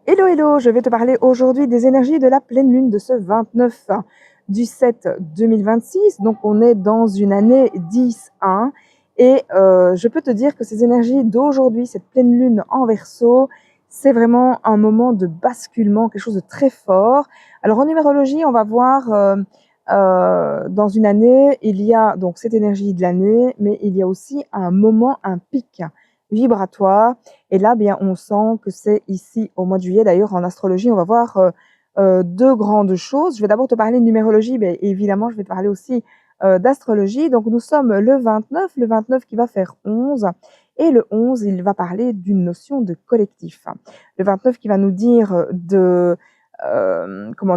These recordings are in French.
Hello, hello, je vais te parler aujourd'hui des énergies de la pleine lune de ce 29 du 7 2026. Donc, on est dans une année 10-1 et je peux te dire que ces énergies d'aujourd'hui, cette pleine lune en Verseau, c'est vraiment un moment de basculement, quelque chose de très fort. Alors, en numérologie, on va voir dans une année, il y a donc cette énergie de l'année, mais il y a aussi un moment, un pic vibratoire. Et là, bien, on sent que c'est ici au mois de juillet. D'ailleurs, en astrologie, on va voir deux grandes choses. Je vais d'abord te parler de numérologie, mais évidemment, je vais te parler aussi d'astrologie. Donc, nous sommes le 29 qui va faire 11. Et le 11, il va parler d'une notion de collectif. Le 29 qui va nous dire de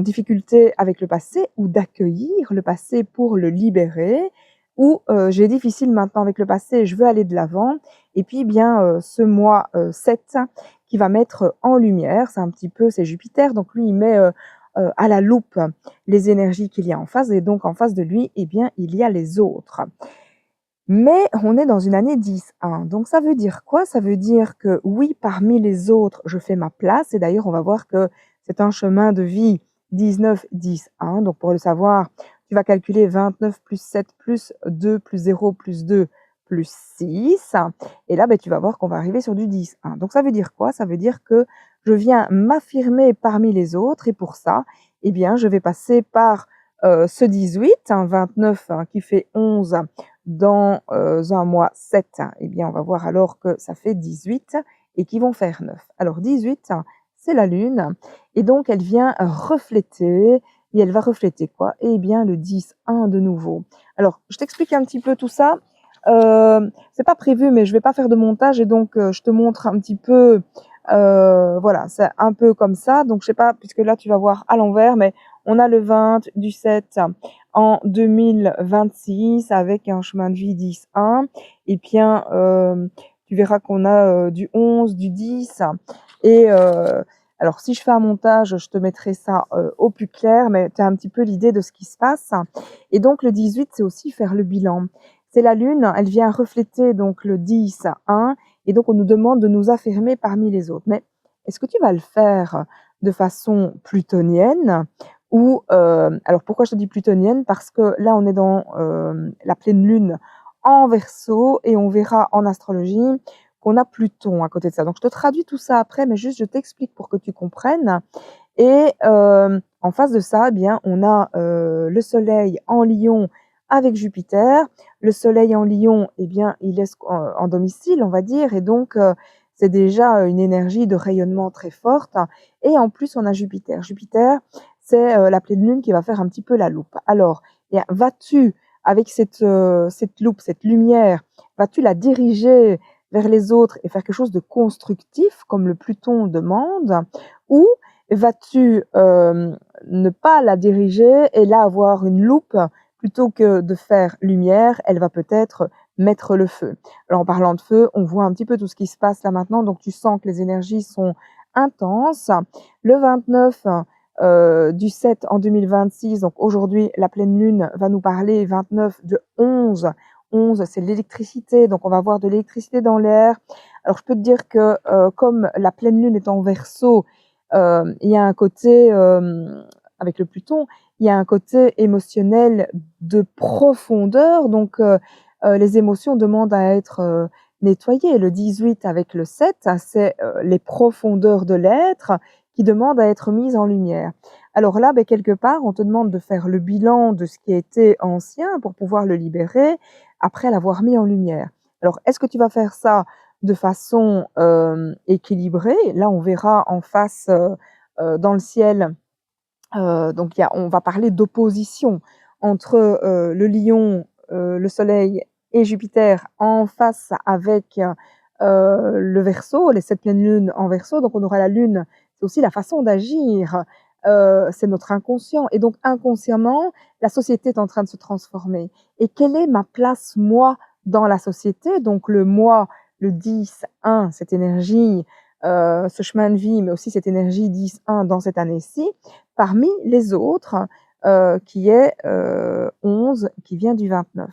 difficulté avec le passé ou d'accueillir le passé pour le libérer ou j'ai difficile maintenant avec le passé, je veux aller de l'avant. Et puis bien ce mois 7 qui va mettre en lumière, c'est Jupiter, donc lui il met à la loupe les énergies qu'il y a en face et donc en face de lui, eh bien il y a les autres. Mais on est dans une année 10-1. Donc ça veut dire quoi? Ça veut dire que oui, parmi les autres, je fais ma place. Et d'ailleurs, on va voir que c'est un chemin de vie 19-10-1. Donc pour le savoir, tu vas calculer 29 plus 7 plus 2 plus 0 plus 2 plus 6. Et là, ben, tu vas voir qu'on va arriver sur du 10-1. Donc ça veut dire quoi? Ça veut dire que je viens m'affirmer parmi les autres. Et pour ça, eh bien, je vais passer par ce 18, 29 qui fait 11 dans un mois 7, eh bien, on va voir alors que ça fait 18 et qui vont faire 9. Alors 18, c'est la Lune et donc elle vient refléter et elle va refléter quoi? Eh bien le 10-1 de nouveau. Alors je t'explique un petit peu tout ça. C'est pas prévu mais je vais pas faire de montage et donc je te montre un petit peu voilà, c'est un peu comme ça. Donc je sais pas puisque là tu vas voir à l'envers mais on a le 20 du 7 en 2026 avec un chemin de vie 10-1 et bien tu verras qu'on a du 11, du 10 et alors si je fais un montage, je te mettrai ça au plus clair, mais tu as un petit peu l'idée de ce qui se passe. Et donc le 18, c'est aussi faire le bilan. C'est la Lune, elle vient refléter donc le 10-1 et donc on nous demande de nous affirmer parmi les autres. Mais est-ce que tu vas le faire de façon plutonienne ou alors pourquoi je te dis plutonienne? Parce que là on est dans la pleine lune en Verseau et on verra en astrologie qu'on a Pluton à côté de ça. Donc je te traduis tout ça après, mais juste je t'explique pour que tu comprennes. Et en face de ça, eh bien on a le Soleil en Lion avec Jupiter. Le Soleil en Lion, eh bien il est en domicile, on va dire, et donc c'est déjà une énergie de rayonnement très forte. Et en plus on a Jupiter. Jupiter, c'est la pleine lune qui va faire un petit peu la loupe. Alors, vas-tu, avec cette loupe, cette lumière, vas-tu la diriger vers les autres et faire quelque chose de constructif, comme le Pluton demande, ou vas-tu ne pas la diriger et là avoir une loupe, plutôt que de faire lumière, elle va peut-être mettre le feu. Alors en parlant de feu, on voit un petit peu tout ce qui se passe là maintenant, donc tu sens que les énergies sont intenses. Le 29 du 7 en 2026, donc aujourd'hui la pleine lune va nous parler 29 de 11. 11, c'est l'électricité, donc on va avoir de l'électricité dans l'air. Alors je peux te dire que comme la pleine lune est en Verseau, il y a un côté, avec le Pluton, il y a un côté émotionnel de profondeur, donc les émotions demandent à être nettoyées. Le 18 avec le 7, c'est les profondeurs de l'être qui demandent à être mises en lumière. Alors là, ben, quelque part, on te demande de faire le bilan de ce qui a été ancien pour pouvoir le libérer après l'avoir mis en lumière. Alors, est-ce que tu vas faire ça de façon équilibrée? Là, on verra en face dans le ciel. Donc, on va parler d'opposition entre le lion, le soleil et Jupiter en face avec le Verseau, les 7 pleines lunes en Verseau. Donc, on aura la lune, c'est aussi la façon d'agir, c'est notre inconscient. Et donc, inconsciemment, la société est en train de se transformer. Et quelle est ma place, moi, dans la société? Donc, le moi, le 10-1, cette énergie, ce chemin de vie, mais aussi cette énergie 10-1 dans cette année-ci, parmi les autres, qui est 11, qui vient du 29.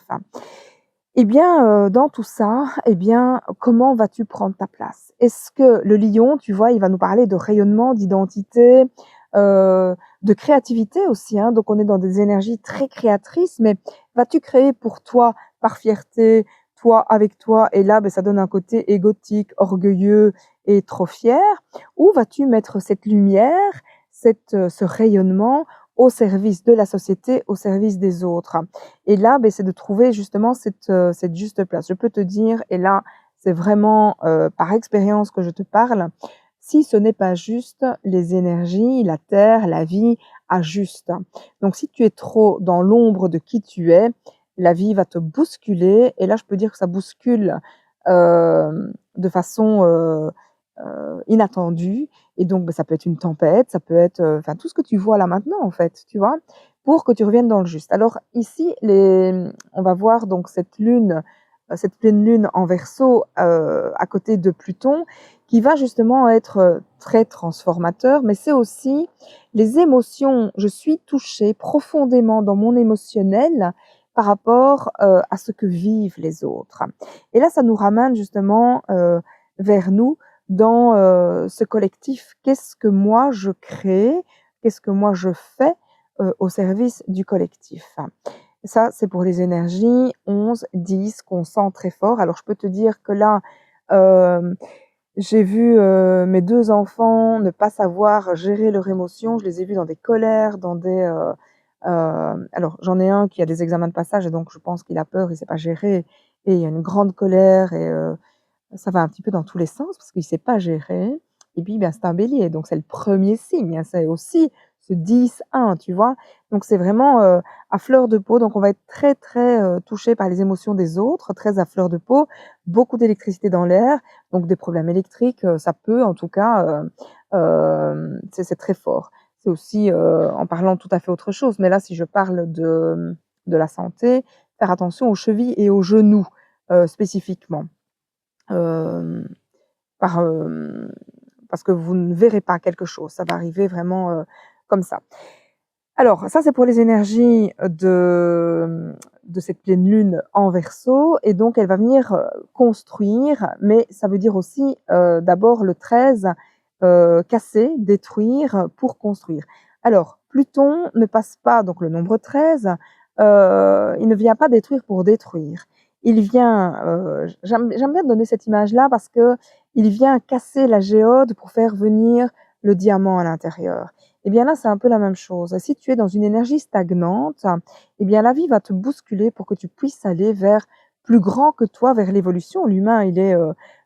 Eh bien, dans tout ça, eh bien, comment vas-tu prendre ta place? Est-ce que le lion, tu vois, il va nous parler de rayonnement, d'identité, de créativité aussi, hein, donc on est dans des énergies très créatrices, mais vas-tu créer pour toi, par fierté, toi avec toi et là, beh, ça donne un côté égotique, orgueilleux et trop fier? Ou vas-tu mettre cette lumière, ce rayonnement au service de la société, au service des autres? Et là, beh, c'est de trouver justement cette juste place. Je peux te dire et là, c'est vraiment, par expérience que je te parle, si ce n'est pas juste, les énergies, la terre, la vie ajustent. Donc si tu es trop dans l'ombre de qui tu es, la vie va te bousculer et là, je peux dire que ça bouscule, de façon, inattendue et donc, bah, ça peut être une tempête, ça peut être, enfin tout ce que tu vois là maintenant en fait, tu vois? Pour que tu reviennes dans le juste. Alors ici, on va voir donc cette lune, cette pleine lune en Verseau, à côté de Pluton, qui va justement être, très transformateur, mais c'est aussi les émotions. Je suis touchée profondément dans mon émotionnel par rapport, à ce que vivent les autres. Et là, ça nous ramène justement, vers nous dans, ce collectif. Qu'est-ce que moi je crée? Qu'est-ce que moi je fais? Au service du collectif. Ça, c'est pour les énergies 11-10 qu'on sent très fort. Alors je peux te dire que là, hem, j'ai vu, mes 2 enfants ne pas savoir gérer leurs émotions. Je les ai vus dans des colères, dans des, alors j'en ai un qui a des examens de passage et donc je pense qu'il a peur, il sait pas gérer et il y a une grande colère et ça va un petit peu dans tous les sens parce qu'il sait pas gérer et puis, ben, c'est un bélier, donc c'est le premier signe, hein, c'est aussi ce 10-1, tu vois? Donc c'est vraiment, à fleur de peau, donc on va être très, très, touché par les émotions des autres, très à fleur de peau, beaucoup d'électricité dans l'air, donc des problèmes électriques, ça peut en tout cas, c'est très fort. C'est aussi, en parlant tout à fait autre chose, mais là si je parle de la santé, faire attention aux chevilles et aux genoux, spécifiquement. Hem, par, parce que vous ne verrez pas quelque chose, ça va arriver vraiment, comme ça. Alors ça, c'est pour les énergies de cette pleine lune en Verseau et donc elle va venir, construire, mais ça veut dire aussi, d'abord le 13, casser, détruire pour construire. Alors Pluton ne passe pas donc le nombre 13, il ne vient pas détruire pour détruire. Il vient, j'aime bien donner cette image-là parce qu'il vient casser la géode pour faire venir le diamant à l'intérieur. Eh bien là, c'est un peu la même chose. Si tu es dans une énergie stagnante, eh bien la vie va te bousculer pour que tu puisses aller vers plus grand que toi, vers l'évolution. L'humain, il est,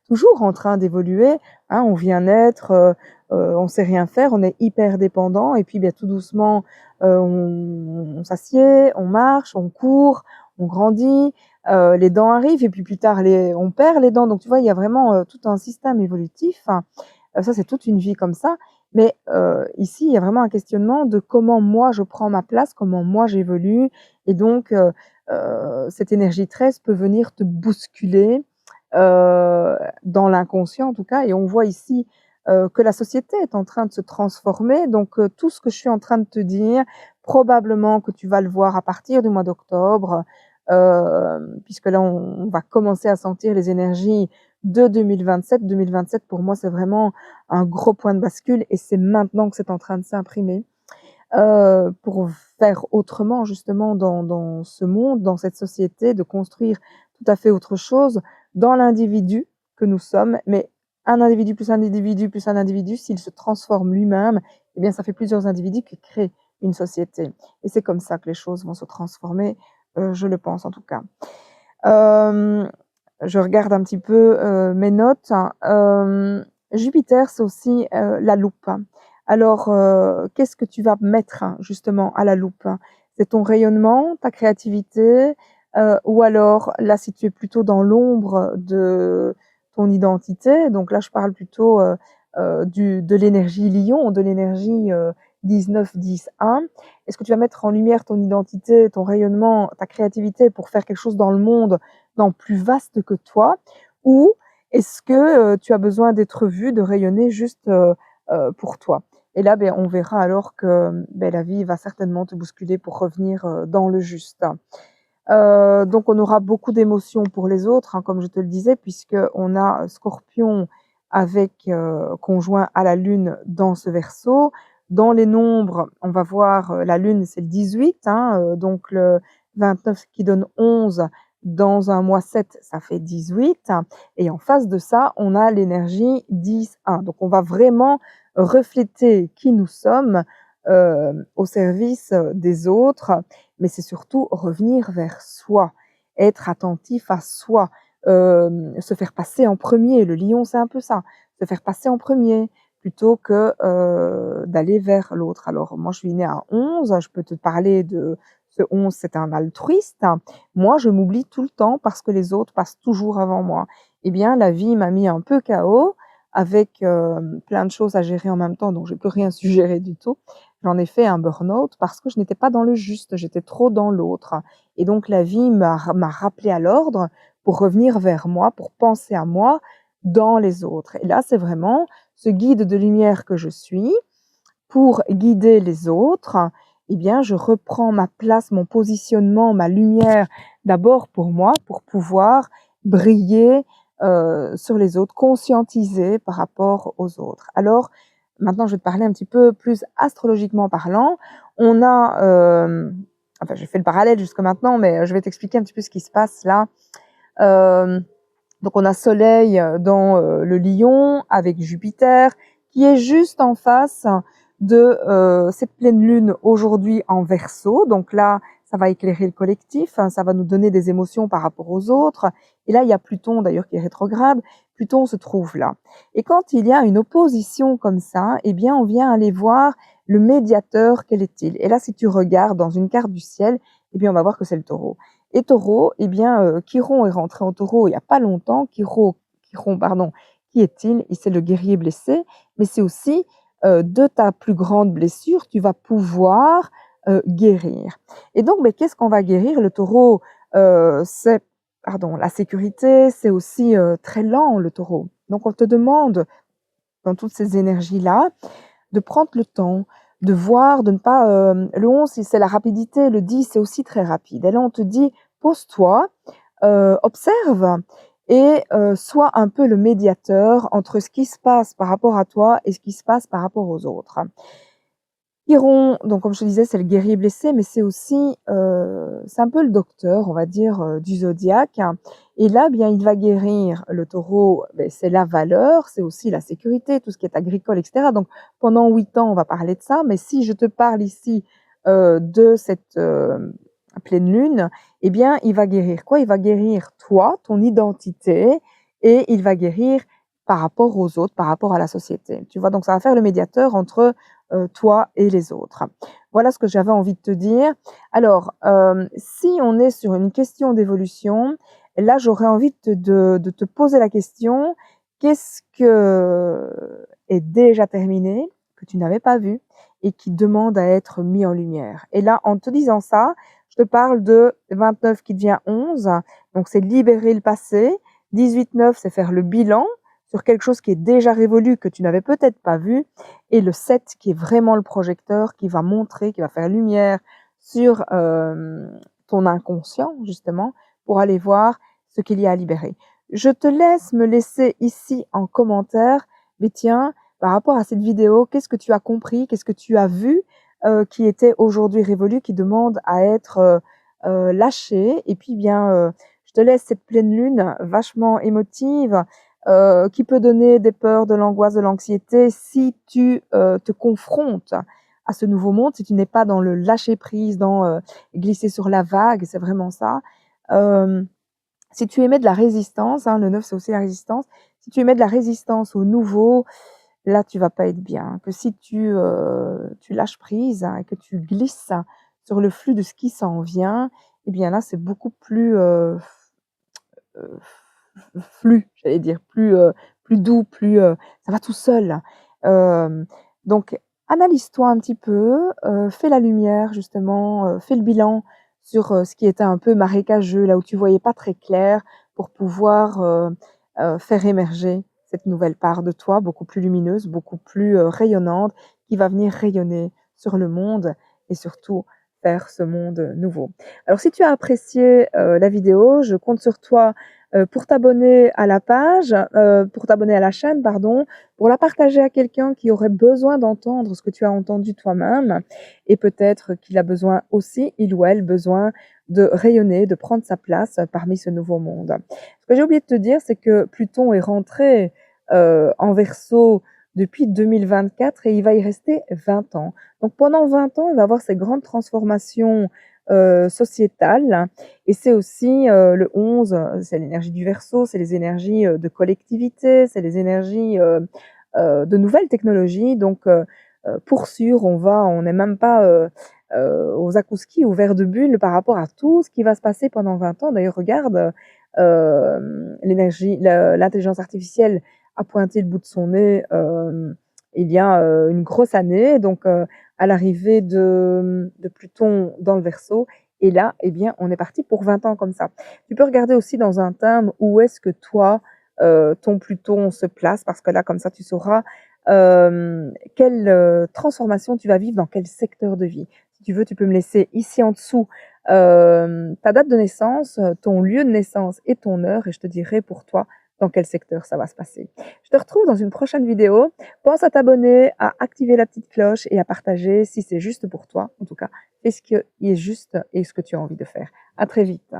toujours en train d'évoluer, hein. On vient naître, on sait rien faire, on est hyper dépendant et puis, bien, tout doucement, on s'assied, on marche, on court, on grandit, les dents arrivent et puis plus tard on perd les dents. Donc tu vois, il y a vraiment, tout un système évolutif. Ça, c'est toute une vie comme ça. Mais ici, il y a vraiment un questionnement de comment moi je prends ma place, comment moi j'évolue et donc cette énergie 13 peut venir te bousculer, dans l'inconscient en tout cas et on voit ici, que la société est en train de se transformer donc tout ce que je suis en train de te dire, probablement que tu vas le voir à partir du mois d'octobre, puisque là on va commencer à sentir les énergies de 2027. 2027 pour moi, c'est vraiment un gros point de bascule et c'est maintenant que c'est en train de s'imprimer, pour faire autrement justement dans ce monde, dans cette société, de construire tout à fait autre chose dans l'individu que nous sommes. Mais un individu plus un individu plus un individu, s'il se transforme lui-même, eh bien ça fait plusieurs individus qui créent une société et c'est comme ça que les choses vont se transformer, je le pense en tout cas. Hem, je regarde un petit peu, mes notes. Jupiter, c'est aussi, la loupe. Alors, qu'est-ce que tu vas mettre justement à la loupe? C'est ton rayonnement, ta créativité, ou alors là, si tu es plutôt dans l'ombre de ton identité, donc là, je parle plutôt, de l'énergie lion, de l'énergie, 19-10-1. Est-ce que tu vas mettre en lumière ton identité, ton rayonnement, ta créativité pour faire quelque chose dans le monde, dans plus vaste que toi? Ou est-ce que, tu as besoin d'être vu, de rayonner juste, pour toi? Et là, beh, on verra alors que, beh, la vie va certainement te bousculer pour revenir, dans le juste. Donc on aura beaucoup d'émotions pour les autres, hein, comme je te le disais, puisqu'on a Scorpion avec conjoint à la Lune dans ce Verseau. Dans les nombres, on va voir la Lune, c'est le 18, hein, donc le 29 qui donne 11, dans un mois 7, ça fait 18. Et en face de ça, on a l'énergie 10-1. Donc on va vraiment refléter qui nous sommes au service des autres, mais c'est surtout revenir vers soi, être attentif à soi, se faire passer en premier. Le lion, c'est un peu ça, se faire passer en premier plutôt que d'aller vers l'autre. Alors moi, je suis née à 11, je peux te parler de ce 11, c'est un altruiste. Moi, je m'oublie tout le temps parce que les autres passent toujours avant moi. Eh bien, la vie m'a mis un peu KO avec plein de choses à gérer en même temps, donc j'ai plus rien su gérer du tout. J'en ai fait un burn-out parce que je n'étais pas dans le juste, j'étais trop dans l'autre. Et donc la vie m'a rappelé à l'ordre pour revenir vers moi, pour penser à moi dans les autres. Et là, c'est vraiment ce guide de lumière que je suis pour guider les autres. Eh bien, je reprends ma place, mon positionnement, ma lumière d'abord pour moi, pour pouvoir briller sur les autres, conscientiser par rapport aux autres. Alors, maintenant, je vais te parler un petit peu plus astrologiquement parlant. On a, enfin, j'ai fait le parallèle jusque maintenant, mais je vais t'expliquer un petit peu ce qui se passe là. Donc, on a Soleil dans le Lion avec Jupiter qui est juste en face de cette pleine lune aujourd'hui en Verseau. Donc là, ça va éclairer le collectif, hein, ça va nous donner des émotions par rapport aux autres. Et là, il y a Pluton d'ailleurs qui est rétrograde. Pluton se trouve là. Et quand il y a une opposition comme ça, eh bien, on vient aller voir le médiateur, quel est-il? Et là, si tu regardes dans une carte du ciel, eh bien, on va voir que c'est le Taureau. Et Taureau, eh bien, Chiron est rentré en Taureau il n'y a pas longtemps. Chiron, pardon, qui est-il? C'est le guerrier blessé, mais c'est aussi de ta plus grande blessure, tu vas pouvoir guérir. Et donc, mais qu'est-ce qu'on va guérir? Le Taureau, c'est, pardon, la sécurité, c'est aussi très lent, le Taureau. Donc, on te demande, dans toutes ces énergies-là, de prendre le temps, de voir, de ne pas... le 11, c'est la rapidité, le 10, c'est aussi très rapide. Et là, on te dit, pose-toi, observe et sois un peu le médiateur entre ce qui se passe par rapport à toi et ce qui se passe par rapport aux autres. Chiron, donc comme je te disais, c'est le guerrier blessé, mais c'est aussi, c'est un peu le docteur, on va dire, du zodiaque. Et là, bien, il va guérir le Taureau, beh, c'est la valeur, c'est aussi la sécurité, tout ce qui est agricole, et cetera. Donc pendant 8 ans, on va parler de ça, mais si je te parle ici, de cette, pleine lune, eh bien, il va guérir quoi? Il va guérir toi, ton identité, et il va guérir par rapport aux autres, par rapport à la société. Tu vois? Donc ça va faire le médiateur entre toi et les autres. Voilà ce que j'avais envie de te dire. Alors, si on est sur une question d'évolution, là, j'aurais envie de te poser la question, qu'est-ce que est déjà terminé, que tu n'avais pas vu et qui demande à être mis en lumière? Et là, en te disant ça, je te parle de 29 qui devient 11, donc c'est libérer le passé. 18-9, c'est faire le bilan sur quelque chose qui est déjà révolu, que tu n'avais peut-être pas vu. Et le 7 qui est vraiment le projecteur, qui va montrer, qui va faire lumière sur ton inconscient, justement, pour aller voir ce qu'il y a à libérer. Je te laisse me laisser ici en commentaire, mais tiens, par rapport à cette vidéo, qu'est-ce que tu as compris, qu'est-ce que tu as vu qui était aujourd'hui révolu, qui demande à être lâché. Et puis bien, je te laisse cette pleine lune vachement émotive, qui peut donner des peurs, de l'angoisse, de l'anxiété si tu te confrontes à ce nouveau monde, si tu n'es pas dans le lâcher prise, dans glisser sur la vague, c'est vraiment ça. Si tu émets de la résistance, hein, le 9 c'est aussi la résistance, si tu émets de la résistance au nouveau, là tu vas pas être bien. Que si tu lâches prise, hein, et que tu glisses sur le flux de ce qui s'en vient, eh bien là c'est beaucoup plus j'allais dire, plus doux, plus ça va tout seul. Donc analyse-toi un petit peu, fais la lumière justement, fais le bilan sur ce qui était un peu marécageux, là où tu voyais pas très clair, pour pouvoir faire émerger cette nouvelle part de toi, beaucoup plus lumineuse, beaucoup plus rayonnante, qui va venir rayonner sur le monde et surtout vers ce monde nouveau. Alors si tu as apprécié, la vidéo, je compte sur toi, pour t'abonner à la page, pour t'abonner à la chaîne pardon, pour la partager à quelqu'un qui aurait besoin d'entendre ce que tu as entendu toi-même et peut-être qu'il a besoin aussi, il ou elle, besoin de rayonner, de prendre sa place parmi ce nouveau monde. Ce que j'ai oublié de te dire, c'est que Pluton est rentré, en Verseau depuis 2024 et il va y rester 20 ans. Donc pendant 20 ans, il va avoir ces grandes transformations, sociétales et c'est aussi, le 11, c'est l'énergie du Verseau, c'est les énergies, de collectivité, c'est les énergies, de nouvelles technologies donc pour sûr, on n'est même pas, aux akouskis, au vert de bulle par rapport à tout ce qui va se passer pendant 20 ans. D'ailleurs regarde, l'intelligence artificielle a pointé le bout de son nez, il y a, une grosse année donc à l'arrivée de Pluton dans le Verseau et là, eh bien, on est parti pour 20 ans comme ça. Tu peux regarder aussi dans un thème où est-ce que toi, ton Pluton se place parce que là, comme ça, tu sauras, quelle, transformation tu vas vivre dans quel secteur de vie. Si tu veux, tu peux me laisser ici en dessous, ta date de naissance, ton lieu de naissance et ton heure et je te dirai pour toi dans quel secteur ça va se passer. Je te retrouve dans une prochaine vidéo. Pense à t'abonner, à activer la petite cloche et à partager si c'est juste pour toi. En tout cas, fais ce qui est juste et ce que tu as envie de faire. À très vite.